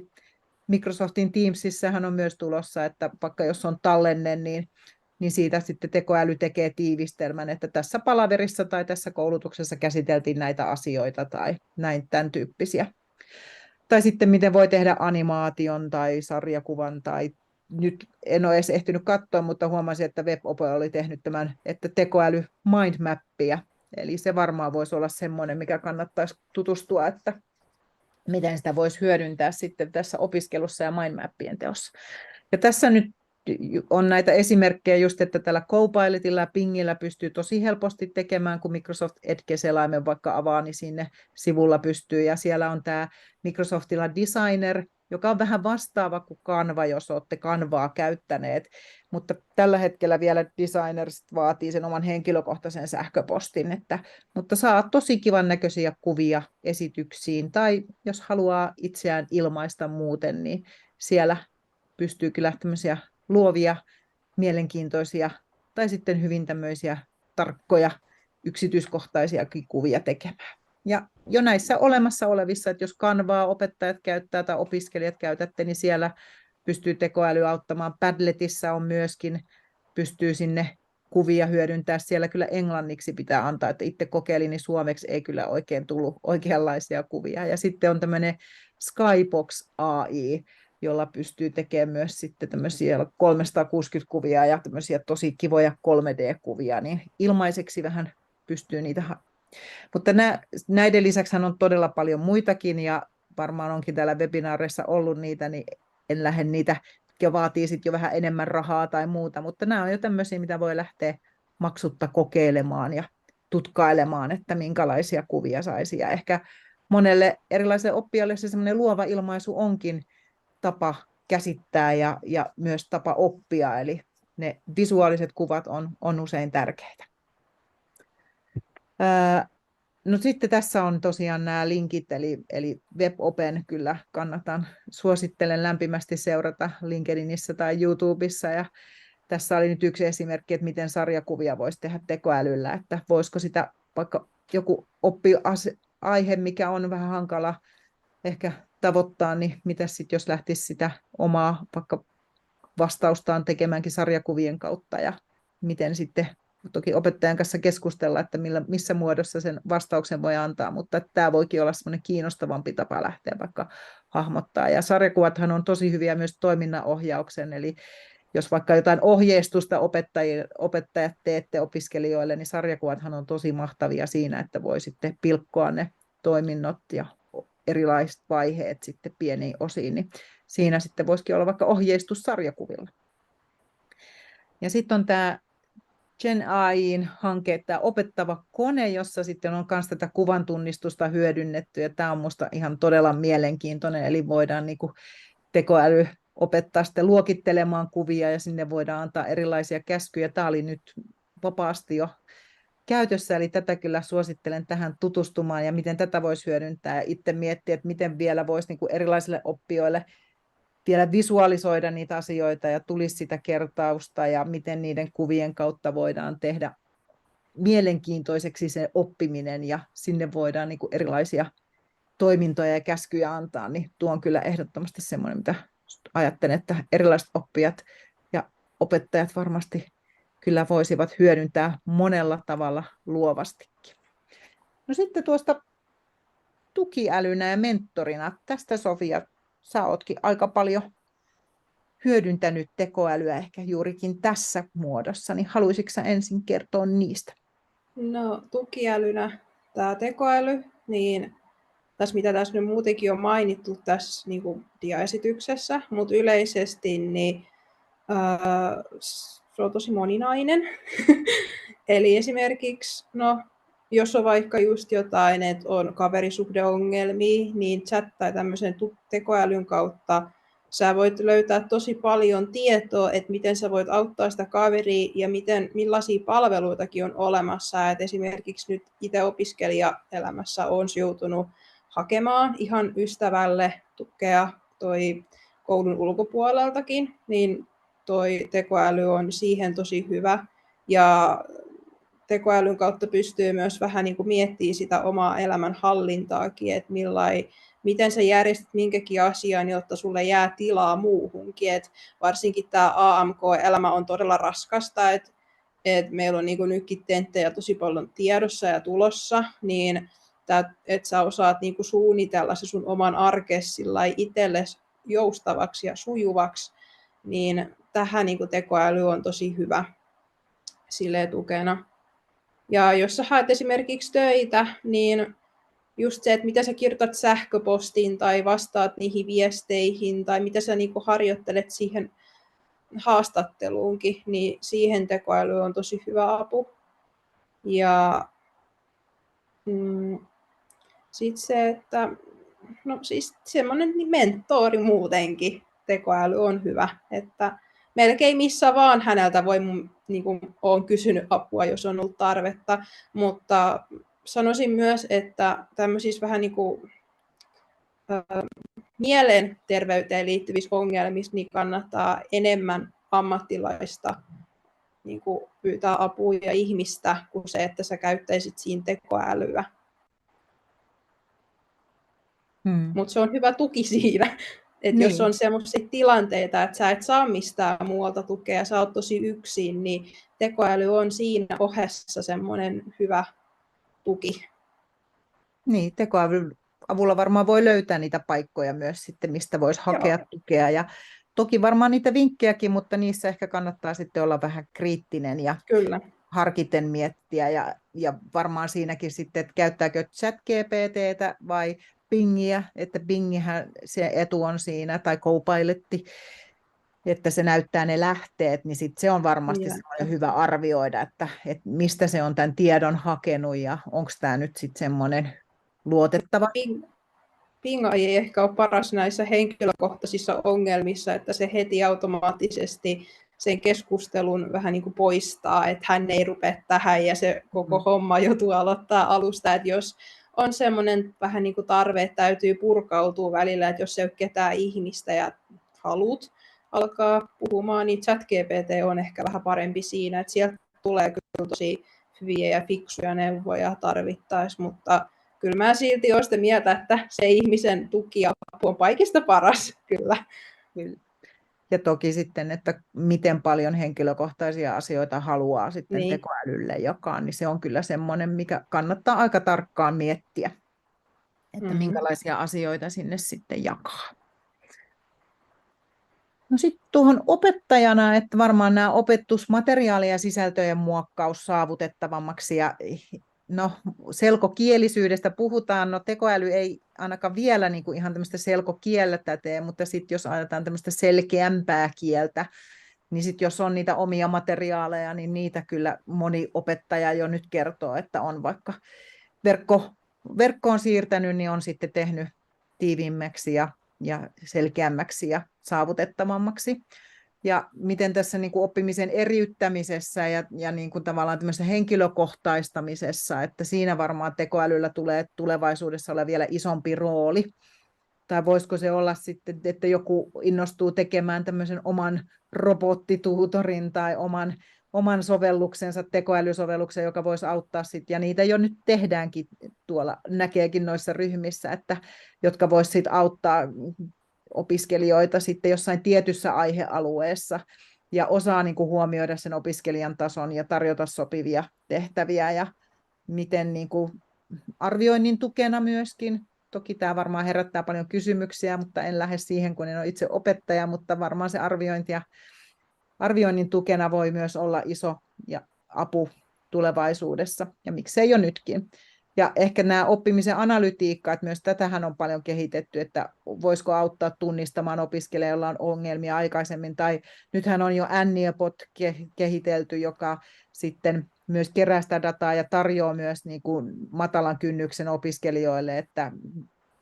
Microsoftin Teamsissähän on myös tulossa, että vaikka jos on tallenne, niin siitä sitten tekoäly tekee tiivistelmän, että tässä palaverissa tai tässä koulutuksessa käsiteltiin näitä asioita tai näin tämän tyyppisiä. Tai sitten miten voi tehdä animaation tai sarjakuvan tai nyt en ole edes ehtinyt katsoa, mutta huomasin, että WebOpe oli tehnyt tämän, että tekoäly mindmappia. Eli se varmaan voisi olla semmoinen, mikä kannattaisi tutustua, että miten sitä voisi hyödyntää sitten tässä opiskelussa ja mindmappien teossa. Ja tässä nyt on näitä esimerkkejä just, että tällä Copilotilla ja Pingillä pystyy tosi helposti tekemään, kun Microsoft Edge-selaimen vaikka avaa, niin sinne sivulla pystyy. Ja siellä on tämä Microsoftilla Designer, joka on vähän vastaava kuin Canva, jos olette Canvaa käyttäneet. Mutta tällä hetkellä vielä Designer vaatii sen oman henkilökohtaisen sähköpostin. Mutta saa tosi kivan näköisiä kuvia esityksiin. Tai jos haluaa itseään ilmaista muuten, niin siellä pystyy kyllä tämmöisiä luovia, mielenkiintoisia tai sitten hyvin tämmöisiä tarkkoja, yksityiskohtaisia kuvia tekemään. Ja jo näissä olemassa olevissa, että jos Canvaa opettajat käyttää tai opiskelijat käytätte, niin siellä pystyy tekoäly auttamaan. Padletissa on myöskin, pystyy sinne kuvia hyödyntää. Siellä kyllä englanniksi pitää antaa, että itse kokeilin, niin suomeksi ei kyllä oikein tullut oikeanlaisia kuvia. Ja sitten on tämmöinen Skybox AI, jolla pystyy tekemään myös sitten tämmöisiä 360 kuvia ja tämmöisiä tosi kivoja 3D-kuvia, niin ilmaiseksi vähän pystyy niitä. Mutta näiden lisäksi on todella paljon muitakin, ja varmaan onkin täällä webinaareissa ollut niitä, niin en lähde niitä, jotka vaatii sitten jo vähän enemmän rahaa tai muuta, mutta nämä on jo tämmöisiä, mitä voi lähteä maksutta kokeilemaan ja tutkailemaan, että minkälaisia kuvia saisi. Ja ehkä monelle erilaiselle oppijalle se semmoinen luova ilmaisu onkin tapa käsittää ja myös tapa oppia, eli ne visuaaliset kuvat on usein tärkeitä. No sitten tässä on tosiaan nämä linkit, eli WebOpen kyllä suosittelen lämpimästi seurata LinkedInissä tai YouTubessa, ja tässä oli nyt yksi esimerkki, että miten sarjakuvia voisi tehdä tekoälyllä, että voisiko sitä vaikka joku oppiaihe, mikä on vähän hankala ehkä tavoittaa, niin mitä sitten jos lähtisi sitä omaa vaikka vastaustaan tekemäänkin sarjakuvien kautta, ja miten sitten toki opettajan kanssa keskustella, että missä muodossa sen vastauksen voi antaa, mutta tämä voikin olla semmoinen kiinnostavampi tapa lähteä vaikka hahmottaa. Ja sarjakuvathan on tosi hyviä myös toiminnanohjauksen, eli jos vaikka jotain ohjeistusta opettajat teette opiskelijoille, niin sarjakuvathan on tosi mahtavia siinä, että voi sitten pilkkoa ne toiminnot ja erilaiset vaiheet sitten pieniin osiin, niin siinä sitten voisikin olla vaikka ohjeistus sarjakuvilla. Ja sitten on tämä Gen AI:n hanke, tämä opettava kone, jossa sitten on myös tätä kuvan tunnistusta hyödynnetty, ja tämä on minusta ihan todella mielenkiintoinen, eli voidaan niin kuin tekoäly opettaa sitten luokittelemaan kuvia, ja sinne voidaan antaa erilaisia käskyjä. Tämä oli nyt vapaasti jo käytössä, eli tätä kyllä suosittelen tähän tutustumaan, ja miten tätä voisi hyödyntää, ja itse miettiä, että miten vielä voisi niin kuin erilaisille oppijoille vielä visualisoida niitä asioita ja tulisi sitä kertausta, ja miten niiden kuvien kautta voidaan tehdä mielenkiintoiseksi se oppiminen, ja sinne voidaan niin kuin erilaisia toimintoja ja käskyjä antaa, niin tuo on kyllä ehdottomasti semmoinen, mitä ajattelen, että erilaiset oppijat ja opettajat varmasti kyllä voisivat hyödyntää monella tavalla luovastikin. No sitten tuosta tukiälynä ja mentorina, tästä Sofia, sä ootkin aika paljon hyödyntänyt tekoälyä ehkä juurikin tässä muodossa, niin haluaisitko sä ensin kertoa niistä? No tukiälynä tämä tekoäly, niin tässä mitä tässä nyt muutenkin on mainittu tässä niin kuin diaesityksessä, mutta yleisesti niin se on tosi moninainen. Eli esimerkiksi, no, jos on vaikka just jotain, että on kaverisuhdeongelmia, niin chat tai tämmöisen tekoälyn kautta sä voit löytää tosi paljon tietoa, että miten sä voit auttaa sitä kaveria ja millaisia palveluitakin on olemassa. Et esimerkiksi nyt itse opiskelijaelämässä olen joutunut hakemaan ihan ystävälle tukea toi koulun ulkopuoleltakin, niin toi tekoäly on siihen tosi hyvä. Ja tekoälyn kautta pystyy myös vähän niin kuin miettimään sitä omaa elämän hallintaakin, että miten sä järjestät minkäkin asian, jotta sulle jää tilaa muuhunkin. Et varsinkin tämä AMK-elämä on todella raskasta, että meillä on niin nytkin tenttejä tosi paljon tiedossa ja tulossa, niin että sä osaat niin suunnitella se sun oman arkesi itsellesi joustavaksi ja sujuvaksi, niin tähän niin tekoäly on tosi hyvä silleen tukena. Ja jos sä haet esimerkiksi töitä, niin just se, että mitä sä kirjoitat sähköpostiin tai vastaat niihin viesteihin tai mitä sä niin harjoittelet siihen haastatteluunkin, niin siihen tekoäly on tosi hyvä apu. Ja sitten se, että no siis semmoinen mentori muutenkin tekoäly on hyvä, että melkein missä vaan häneltä voi, niin kuin olen kysynyt apua, jos on ollut tarvetta, mutta sanoisin myös, että tämmöisissä vähän niin kuin mielenterveyteen liittyvissä ongelmissa niin kannattaa enemmän ammattilaista niin kuin pyytää apua ja ihmistä kuin se, että sä käyttäisit siinä tekoälyä. Mutta se on hyvä tuki siinä, että jos on sellaisia tilanteita, että sä et saa mistään muualta tukea, sä oot tosi yksin, niin tekoäly on siinä ohessa semmoinen hyvä tuki. Niin, tekoälyn avulla varmaan voi löytää niitä paikkoja myös sitten, mistä voisi hakea tukea. Ja toki varmaan niitä vinkkejäkin, mutta niissä ehkä kannattaa sitten olla vähän kriittinen ja harkiten miettiä. Ja varmaan siinäkin sitten, että käyttääkö ChatGPT:tä vai Bingiä, että Bingihän se etu on siinä, tai Copilotti, että se näyttää ne lähteet, niin sit se on varmasti hyvä arvioida, että mistä se on tämän tiedon hakenut ja onko tämä nyt sitten semmoinen luotettava. Bing ei ehkä ole paras näissä henkilökohtaisissa ongelmissa, että se heti automaattisesti sen keskustelun vähän niin kuin poistaa, että hän ei rupea tähän ja se koko homma joutuu aloittaa alusta, että jos on semmoinen vähän niin kuin tarve, että täytyy purkautua välillä, että jos ei ole ketään ihmistä ja haluat alkaa puhumaan, niin ChatGPT on ehkä vähän parempi siinä, että sieltä tulee kyllä tosi hyviä ja fiksuja neuvoja tarvittaessa, mutta kyllä mä silti olen sitä mieltä, että se ihmisen tuki ja apu on kaikista paras, kyllä. Ja toki sitten, että miten paljon henkilökohtaisia asioita haluaa sitten tekoälylle jakaa, niin se on kyllä semmoinen, mikä kannattaa aika tarkkaan miettiä, että minkälaisia asioita sinne sitten jakaa. No sitten tuohon opettajana, että varmaan nämä opetusmateriaalien ja sisältöjen muokkaus saavutettavammaksi ja no, selkokielisyydestä puhutaan, no tekoäly ei ainakaan vielä niin kuin ihan tämmöistä selkokieltä tee, mutta sitten jos ajatellaan tämmöistä selkeämpää kieltä, niin sitten jos on niitä omia materiaaleja, niin niitä kyllä moni opettaja jo nyt kertoo, että on vaikka verkkoon siirtänyt, niin on sitten tehnyt tiiviimmäksi ja selkeämmäksi ja saavutettavammaksi. Ja miten tässä niin kuin oppimisen eriyttämisessä ja niin kuin tavallaan tämmöisessä henkilökohtaistamisessa, että siinä varmaan tekoälyllä tulee tulevaisuudessa olla vielä isompi rooli. Tai voisiko se olla sitten, että joku innostuu tekemään tämmöisen oman robottituutorin tai oman sovelluksensa, tekoälysovelluksen, joka voisi auttaa sitten, ja niitä jo nyt tehdäänkin tuolla, näkeekin noissa ryhmissä, että, jotka voisi sitten auttaa opiskelijoita sitten jossain tietyssä aihealueessa ja osaa niin kuin huomioida sen opiskelijan tason ja tarjota sopivia tehtäviä ja miten niin kuin arvioinnin tukena myöskin. Toki tämä varmaan herättää paljon kysymyksiä, mutta en lähde siihen, kun en ole itse opettaja, mutta varmaan se arviointi ja arvioinnin tukena voi myös olla iso ja apu tulevaisuudessa ja miksei jo nytkin. Ja ehkä nämä oppimisen analytiikka, että myös tätähän on paljon kehitetty, että voisiko auttaa tunnistamaan opiskelijoilla, joilla on ongelmia aikaisemmin. Tai nythän on jo Anniebot kehitelty, joka sitten myös kerää sitä dataa ja tarjoaa myös niin kuin matalan kynnyksen opiskelijoille, että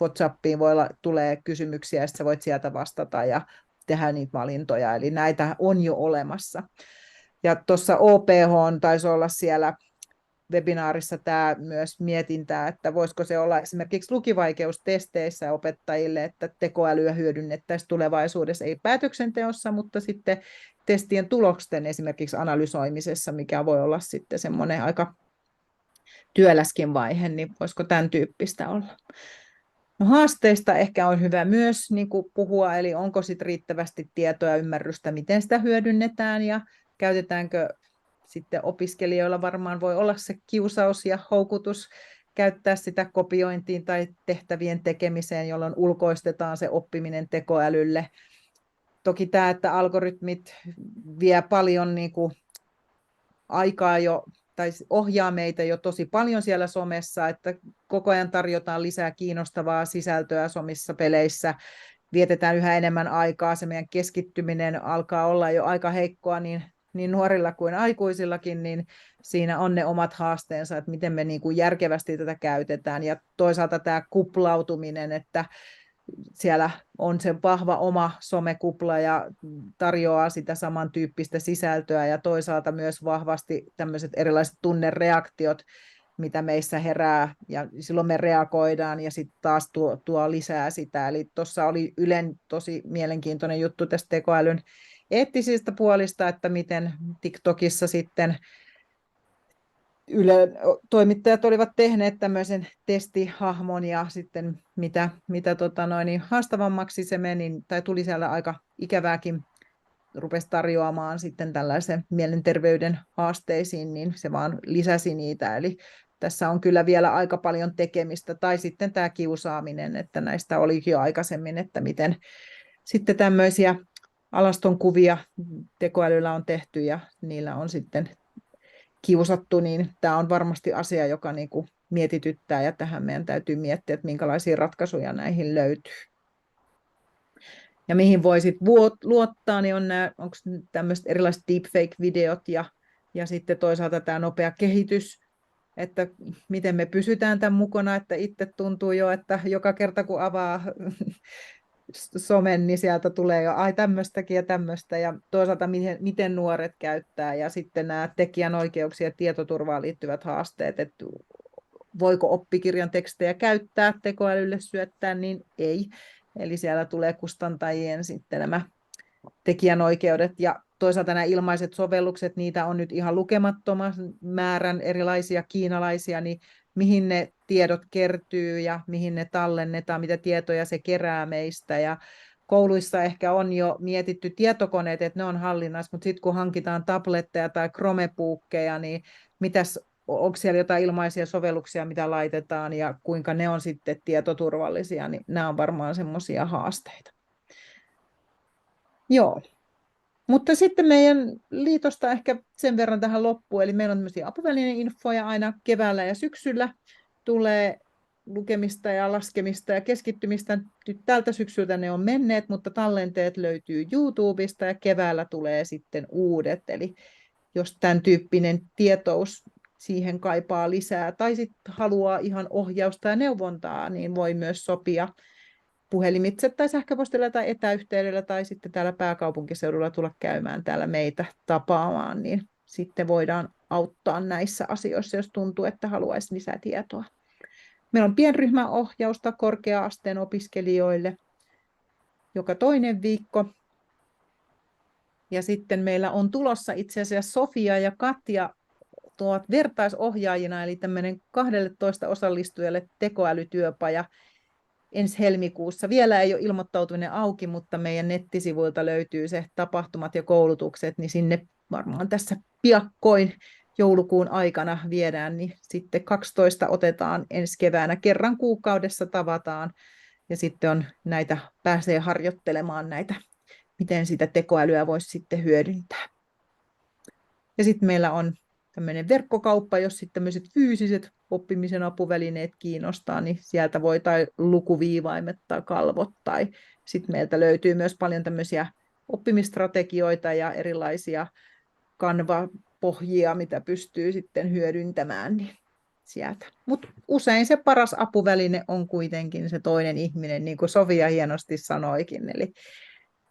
WhatsAppiin tulee kysymyksiä ja sitten voit sieltä vastata ja tehdä niitä valintoja. Eli näitä on jo olemassa. Ja tuossa OPH taisi olla siellä webinaarissa tämä myös mietintää, että voisiko se olla esimerkiksi lukivaikeustesteissä opettajille, että tekoälyä hyödynnettäisiin tulevaisuudessa, ei päätöksenteossa, mutta sitten testien tulosten esimerkiksi analysoimisessa, mikä voi olla sitten semmoinen aika työläskin vaihe, niin voisiko tämän tyyppistä olla. No, haasteista ehkä on hyvä myös niin kuin puhua, eli onko sit riittävästi tietoa ja ymmärrystä, miten sitä hyödynnetään ja käytetäänkö sitten opiskelijoilla varmaan voi olla se kiusaus ja houkutus käyttää sitä kopiointiin tai tehtävien tekemiseen, jolloin ulkoistetaan se oppiminen tekoälylle. Toki tämä, että algoritmit vie paljon niin kuin aikaa jo tai ohjaa meitä jo tosi paljon siellä somessa, että koko ajan tarjotaan lisää kiinnostavaa sisältöä somissa peleissä, vietetään yhä enemmän aikaa, se meidän keskittyminen alkaa olla jo aika heikkoa niin nuorilla kuin aikuisillakin, niin siinä on ne omat haasteensa, että miten me niin kuin järkevästi tätä käytetään, ja toisaalta tämä kuplautuminen, että siellä on se vahva oma somekupla ja tarjoaa sitä samantyyppistä sisältöä ja toisaalta myös vahvasti tämmöiset erilaiset tunnereaktiot, mitä meissä herää ja silloin me reagoidaan ja sitten taas tuo lisää sitä. Eli tuossa oli Ylen tosi mielenkiintoinen juttu tästä tekoälyn eettisistä puolista, että miten TikTokissa sitten toimittajat olivat tehneet tämmöisen testihahmon ja sitten mitä haastavammaksi se meni tai tuli siellä aika ikävääkin, rupesi tarjoamaan sitten tällaisen mielenterveyden haasteisiin, niin se vaan lisäsi niitä. Eli tässä on kyllä vielä aika paljon tekemistä. Tai sitten tämä kiusaaminen, että näistä oli jo aikaisemmin, että miten sitten tämmöisiä alastonkuvia tekoälyllä on tehty ja niillä on sitten kiusattu, niin tämä on varmasti asia, joka niin kuin mietityttää ja tähän meidän täytyy miettiä, että minkälaisia ratkaisuja näihin löytyy. Ja mihin voi sitten luottaa, niin on onko tämmöiset erilaiset deepfake-videot ja sitten toisaalta tämä nopea kehitys, että miten me pysytään tämän mukana, että itse tuntuu jo, että joka kerta kun avaa somen, niin sieltä tulee jo tämmöistäkin ja tämmöistä, ja toisaalta miten nuoret käyttää, ja sitten nämä tekijänoikeuksiin ja tietoturvaan liittyvät haasteet, että voiko oppikirjan tekstejä käyttää tekoälylle syöttää, niin ei. Eli siellä tulee kustantajien sitten nämä tekijänoikeudet, ja toisaalta nämä ilmaiset sovellukset, niitä on nyt ihan lukemattoman määrän erilaisia kiinalaisia, niin mihin ne tiedot kertyy ja mihin ne tallennetaan, mitä tietoja se kerää meistä. Ja kouluissa ehkä on jo mietitty tietokoneet, että ne on hallinnassa, mutta sitten kun hankitaan tabletteja tai Chromebookkeja, niin onko siellä jotain ilmaisia sovelluksia, mitä laitetaan ja kuinka ne on sitten tietoturvallisia, niin nämä on varmaan semmoisia haasteita. Joo. Mutta sitten meidän liitosta ehkä sen verran tähän loppuun, eli meillä on tämmöisiä apuvälineinfoja aina keväällä ja syksyllä. Tulee lukemista ja laskemista ja keskittymistä. Nyt tältä syksyltä ne on menneet, mutta tallenteet löytyy YouTubesta ja keväällä tulee sitten uudet. Eli jos tämän tyyppinen tietous siihen kaipaa lisää tai sitten haluaa ihan ohjausta ja neuvontaa, niin voi myös sopia puhelimitse tai sähköpostilla tai etäyhteydellä tai sitten täällä pääkaupunkiseudulla tulla käymään täällä meitä tapaamaan, niin sitten voidaan auttaa näissä asioissa, jos tuntuu, että haluaisi lisää tietoa. Meillä on pienryhmäohjausta korkea-asteen opiskelijoille joka toinen viikko. Ja sitten meillä on tulossa itse asiassa Sofia ja Katja tuovat vertaisohjaajina, eli tämmöinen 12 osallistujalle tekoälytyöpaja ensi helmikuussa. Vielä ei ole ilmoittautuminen auki, mutta meidän nettisivuilta löytyy se tapahtumat ja koulutukset, niin sinne varmaan tässä piakkoin joulukuun aikana viedään, niin sitten 12 otetaan ensi keväänä. Kerran kuukaudessa tavataan ja sitten pääsee harjoittelemaan näitä, miten sitä tekoälyä voisi sitten hyödyntää. Ja sitten meillä on tämmöinen verkkokauppa, jos sitten tämmöiset fyysiset oppimisen apuvälineet kiinnostaa, niin sieltä voi tai lukuviivaimet tai kalvot, tai sitten meiltä löytyy myös paljon tämmöisiä oppimistrategioita ja erilaisia kanvapohjia, mitä pystyy sitten hyödyntämään niin sieltä. Mutta usein se paras apuväline on kuitenkin se toinen ihminen, niin kuin Sofia hienosti sanoikin, eli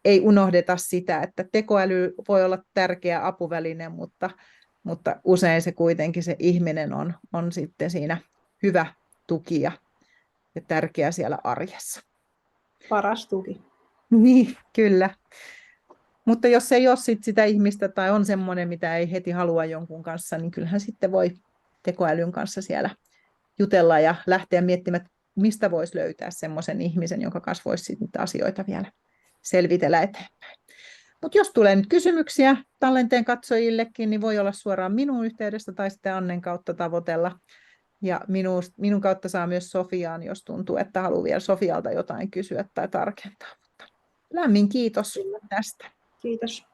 ei unohdeta sitä, että tekoäly voi olla tärkeä apuväline, mutta usein se kuitenkin se ihminen on sitten siinä hyvä tuki ja tärkeä siellä arjessa. Paras tuki. Niin, kyllä. Mutta jos ei ole sitä ihmistä tai on semmoinen, mitä ei heti halua jonkun kanssa, niin kyllähän sitten voi tekoälyn kanssa siellä jutella ja lähteä miettimään, mistä voisi löytää semmoisen ihmisen, jonka kanssa voisi niitä asioita vielä selvitellä eteenpäin. Mutta jos tulee nyt kysymyksiä tallenteen katsojillekin, niin voi olla suoraan minun yhteydessä tai sitten Annen kautta tavoitella. Ja minun kautta saa myös Sofiaan, jos tuntuu, että haluaa vielä Sofialta jotain kysyä tai tarkentaa. Mutta lämmin kiitos tästä. Kiitos.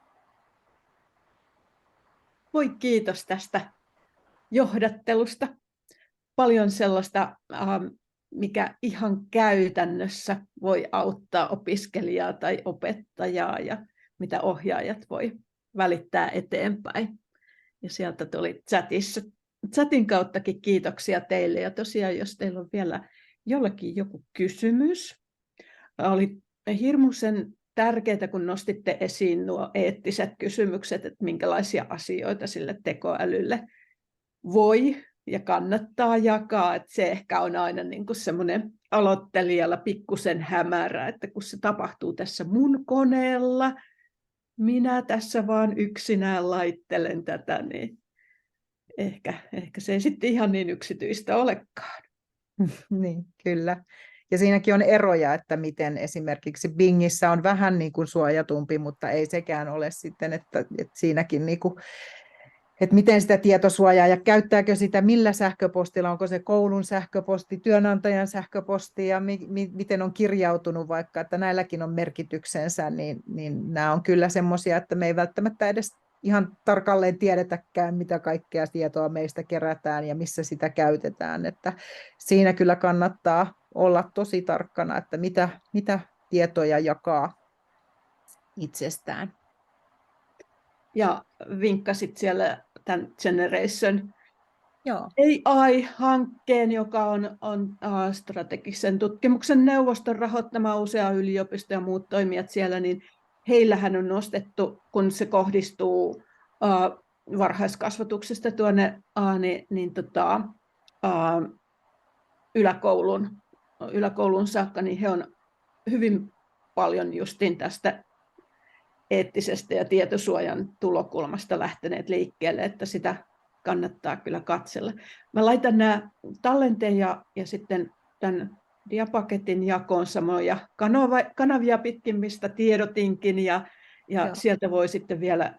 Voi kiitos tästä johdattelusta. Paljon sellaista, mikä ihan käytännössä voi auttaa opiskelijaa tai opettajaa ja mitä ohjaajat voi välittää eteenpäin. Ja sieltä tuli chatin kauttakin kiitoksia teille. Ja tosiaan, jos teillä on vielä jollakin joku kysymys, oli hirmuisen tärkeää, kun nostitte esiin nuo eettiset kysymykset, että minkälaisia asioita sille tekoälylle voi ja kannattaa jakaa. Että se ehkä on aina niin kuin semmoinen aloittelijalla pikkusen hämärä, että kun se tapahtuu tässä mun koneella, minä tässä vaan yksinään laittelen tätä, niin ehkä se ei sitten ihan niin yksityistä olekaan. Niin, kyllä. Ja siinäkin on eroja, että miten esimerkiksi Bingissä on vähän niin kuin suojatumpi, mutta ei sekään ole sitten, että siinäkin niin kuin, että miten sitä tietosuojaa ja käyttääkö sitä millä sähköpostilla, onko se koulun sähköposti, työnantajan sähköposti ja miten on kirjautunut vaikka, että näilläkin on merkityksensä, niin nämä on kyllä semmoisia, että me ei välttämättä edes ihan tarkalleen tiedetäkään, mitä kaikkea tietoa meistä kerätään ja missä sitä käytetään, että siinä kyllä kannattaa olla tosi tarkkana, että mitä tietoja jakaa itsestään. Ja vinkkasit siellä tämän Generation Joo. AI-hankkeen, joka on strategisen tutkimuksen neuvoston rahoittama, usea yliopisto ja muut toimijat siellä, niin heillähän on nostettu, kun se kohdistuu varhaiskasvatuksesta tuonne yläkoulun saakka, niin he on hyvin paljon justiin tästä eettisestä ja tietosuojan tulokulmasta lähteneet liikkeelle, että sitä kannattaa kyllä katsella. Mä laitan nämä tallenteen ja sitten tämän diapaketin jakoon samoja kanavia pitkin, mistä tiedotinkin, ja sieltä voi sitten vielä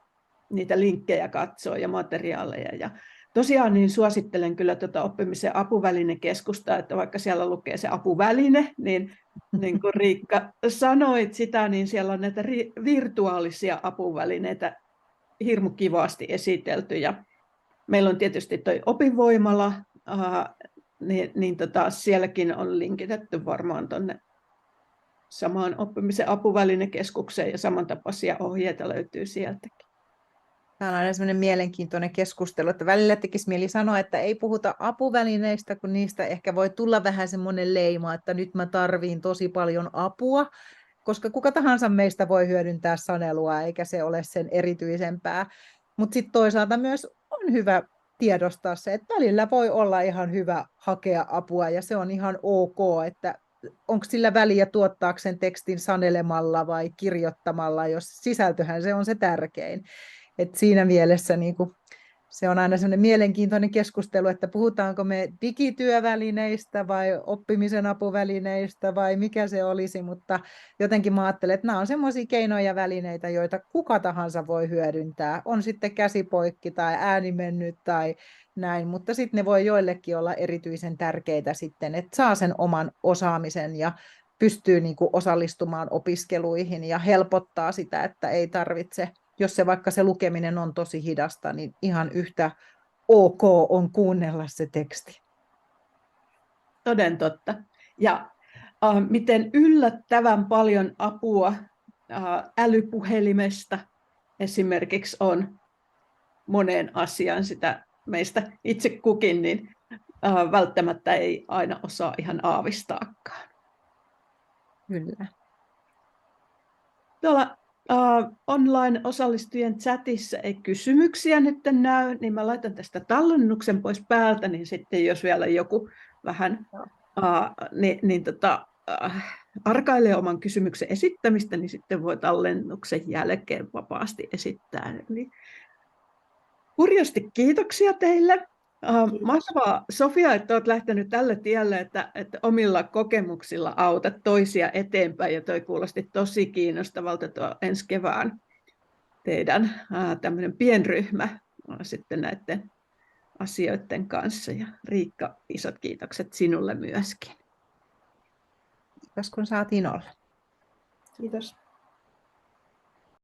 niitä linkkejä katsoa ja materiaaleja. Ja tosiaan niin suosittelen kyllä tuota oppimisen apuvälinekeskusta, että vaikka siellä lukee se apuväline, niin kuin Riikka sanoit sitä, niin siellä on näitä virtuaalisia apuvälineitä hirmu kivasti esitelty. Ja meillä on tietysti tuo Opinvoimala, sielläkin on linkitetty varmaan tuonne samaan oppimisen apuvälinekeskukseen ja samantapaisia ohjeita löytyy sieltäkin. Tämä on aina sellainen mielenkiintoinen keskustelu, että välillä tekisi mieli sanoa, että ei puhuta apuvälineistä, kun niistä ehkä voi tulla vähän semmoinen leima, että nyt mä tarviin tosi paljon apua, koska kuka tahansa meistä voi hyödyntää sanelua, eikä se ole sen erityisempää. Mutta sitten toisaalta myös on hyvä tiedostaa se, että välillä voi olla ihan hyvä hakea apua, ja se on ihan ok, että onko sillä väliä tuottaako sen tekstin sanelemalla vai kirjoittamalla, jos sisältöhän se on se tärkein. Et siinä mielessä niin kuin, se on aina sellainen mielenkiintoinen keskustelu, että puhutaanko me digityövälineistä vai oppimisen apuvälineistä vai mikä se olisi, mutta jotenkin mä ajattelen, että nämä on semmoisia keinoja ja välineitä, joita kuka tahansa voi hyödyntää. On sitten käsipoikki tai ääni mennyt tai näin, mutta sitten ne voi joillekin olla erityisen tärkeitä sitten, että saa sen oman osaamisen ja pystyy niin kuin osallistumaan opiskeluihin ja helpottaa sitä, että ei tarvitse, jos se vaikka se lukeminen on tosi hidasta, niin ihan yhtä ok on kuunnella se teksti. Toden totta. Ja miten yllättävän paljon apua älypuhelimesta esimerkiksi on moneen asiaan, sitä meistä itse kukin, niin välttämättä ei aina osaa ihan aavistaakaan. Kyllä. Tuolla online-osallistujien chatissa ei kysymyksiä nyt näy, niin mä laitan tästä tallennuksen pois päältä, niin sitten jos vielä joku vähän arkailee oman kysymyksen esittämistä, niin sitten voi tallennuksen jälkeen vapaasti esittää. Eli hurjasti kiitoksia teille Mahtavaa, Sofia, että olet lähtenyt tälle tielle, että omilla kokemuksilla autat toisia eteenpäin. Ja toi kuulosti tosi kiinnostavalta tuo ensi kevään teidän tämmöinen pienryhmä sitten näiden asioiden kanssa. Ja Riikka, isot kiitokset sinulle myöskin. Kiitos kun saatiin olla. Kiitos.